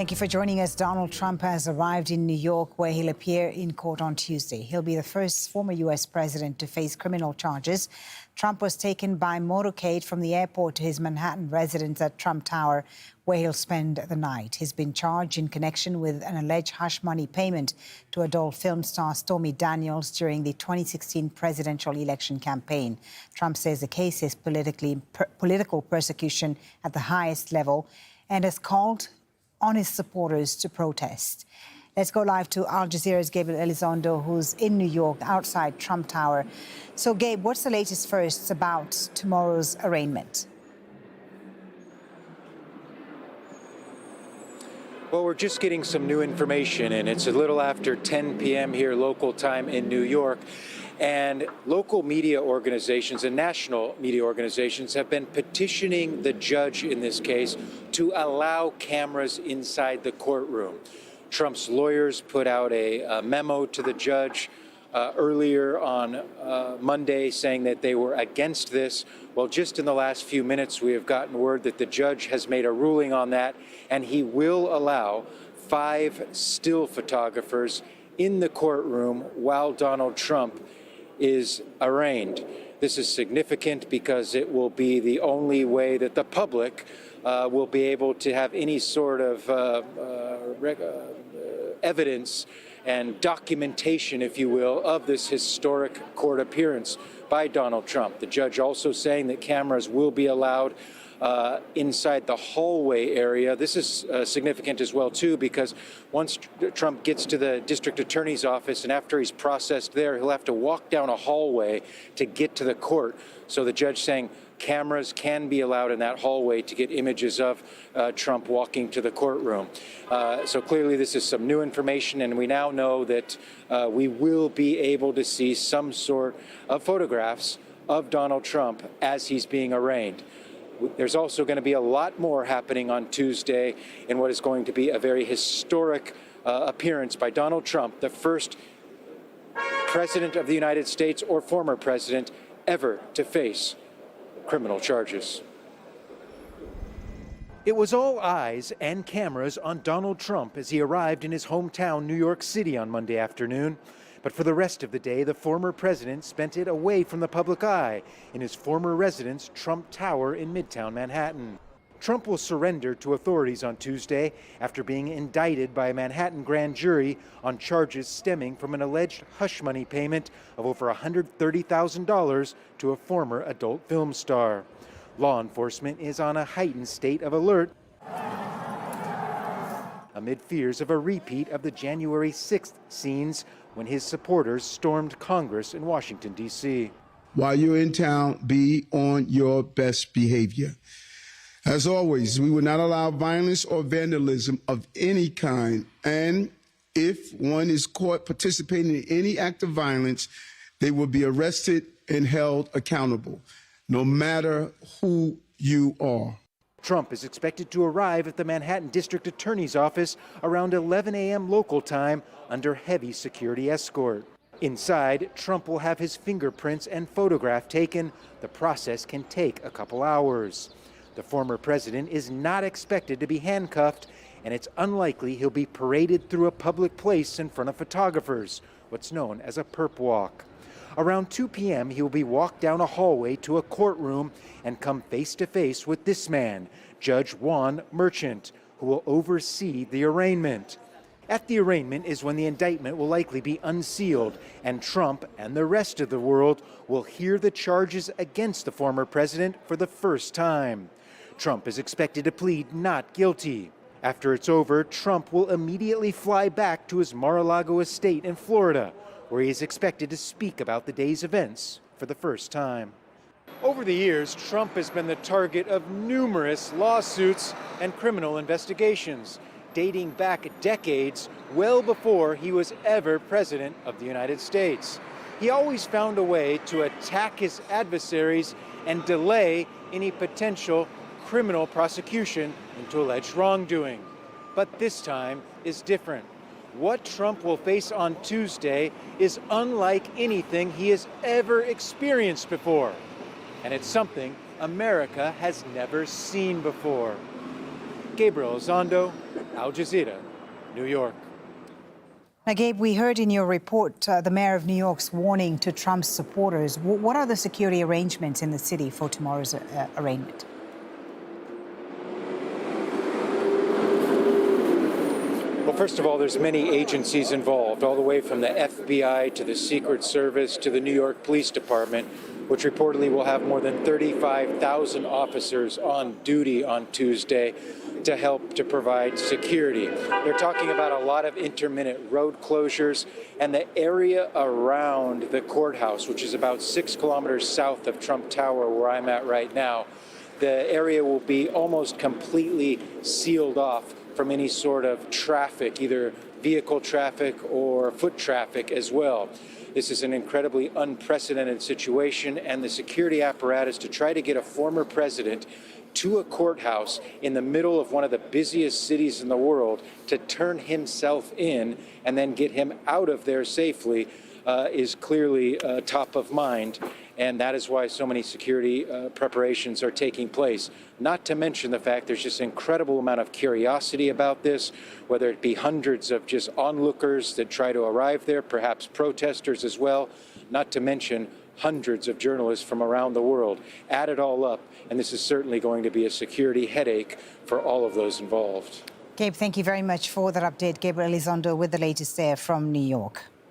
Thank you for joining us. Donald Trump has arrived in New York, where he'll appear in court on Tuesday. He'll be the first former U.S. president to face criminal charges. Trump was taken by motorcade from the airport to his Manhattan residence at Trump Tower, where he'll spend the night. He's been charged in connection with an alleged hush money payment to adult film star Stormy Daniels during the 2016 presidential election campaign. Trump says the case is political persecution at the highest level and has called on his supporters to protest. Let's go live to Al Jazeera's Gabriel Elizondo, who's in New York outside Trump Tower. So, Gabe, what's the latest first about tomorrow's arraignment? Well, we're just getting some new information, and it's a little after 10 p.m. here local time in New York. And local media organizations and national media organizations have been petitioning the judge in this case to allow cameras inside the courtroom. Trump's lawyers put out a memo to the judge earlier on Monday saying that they were against this. Well, just in the last few minutes, we have gotten word that the judge has made a ruling on that, and he will allow 5 still photographers in the courtroom while Donald Trump is arraigned. This is significant because it will be the only way that the public will be able to have any sort of evidence and documentation, if you will, of this historic court appearance by Donald Trump. The judge also saying that cameras will be allowed inside the hallway area. This is significant as well, too, because once Trump gets to the district attorney's office and after he's processed there, he'll have to walk down a hallway to get to the court. So the judge saying cameras can be allowed in that hallway to get images of Trump walking to the courtroom. So clearly this is some new information, and we now know that we will be able to see some sort of photographs of Donald Trump as he's being arraigned. There's also going to be a lot more happening on Tuesday in what is going to be a very historic appearance by Donald Trump, the first president of the United States or former president ever to face criminal charges. It was all eyes and cameras on Donald Trump as he arrived in his hometown, New York City, on Monday afternoon. But for the rest of the day, the former president spent it away from the public eye in his former residence, Trump Tower in Midtown Manhattan. Trump will surrender to authorities on Tuesday after being indicted by a Manhattan grand jury on charges stemming from an alleged hush money payment of over $130,000 to a former adult film star. Law enforcement is on a heightened state of alert amid fears of a repeat of the January 6th scenes when his supporters stormed Congress in Washington, D.C. While you're in town, be on your best behavior. As always, we will not allow violence or vandalism of any kind. And if one is caught participating in any act of violence, they will be arrested and held accountable, no matter who you are. Trump is expected to arrive at the Manhattan District Attorney's office around 11 a.m. local time under heavy security escort. Inside, Trump will have his fingerprints and photograph taken. The process can take a couple hours. The former president is not expected to be handcuffed, and it's unlikely he'll be paraded through a public place in front of photographers, what's known as a perp walk. Around 2 p.m., he will be walked down a hallway to a courtroom and come face-to-face with this man, Judge Juan Merchant, who will oversee the arraignment. At the arraignment is when the indictment will likely be unsealed, and Trump and the rest of the world will hear the charges against the former president for the first time. Trump is expected to plead not guilty. After it's over, Trump will immediately fly back to his Mar-a-Lago estate in Florida, where he is expected to speak about the day's events for the first time. Over the years, Trump has been the target of numerous lawsuits and criminal investigations, dating back decades, well before he was ever president of the United States. He always found a way to attack his adversaries and delay any potential criminal prosecution into alleged wrongdoing. But this time is different. What Trump will face on Tuesday is unlike anything he has ever experienced before. And it's something America has never seen before. Gabriel Elizondo, Al Jazeera, New York. Now, Gabe, we heard in your report the mayor of New York's warning to Trump's supporters. What are the security arrangements in the city for tomorrow's arraignment? Well, first of all, there's many agencies involved, all the way from the FBI to the Secret Service to the New York Police Department, which reportedly will have more than 35,000 officers on duty on Tuesday to help to provide security. They're talking about a lot of intermittent road closures, and the area around the courthouse, which is about 6 kilometers south of Trump Tower, where I'm at right now, the area will be almost completely sealed off from any sort of traffic, either vehicle traffic or foot traffic as well. This is an incredibly unprecedented situation, and the security apparatus to try to get a former president to a courthouse in the middle of one of the busiest cities in the world to turn himself in and then get him out of there safely is clearly top of mind. And that is why so many security preparations are taking place. Not to mention the fact there's just an incredible amount of curiosity about this, whether it be hundreds of just onlookers that try to arrive there, perhaps protesters as well, not to mention hundreds of journalists from around the world. Add it all up, and this is certainly going to be a security headache for all of those involved. Gabe, thank you very much for that update. Gabriel Elizondo with the latest there from New York.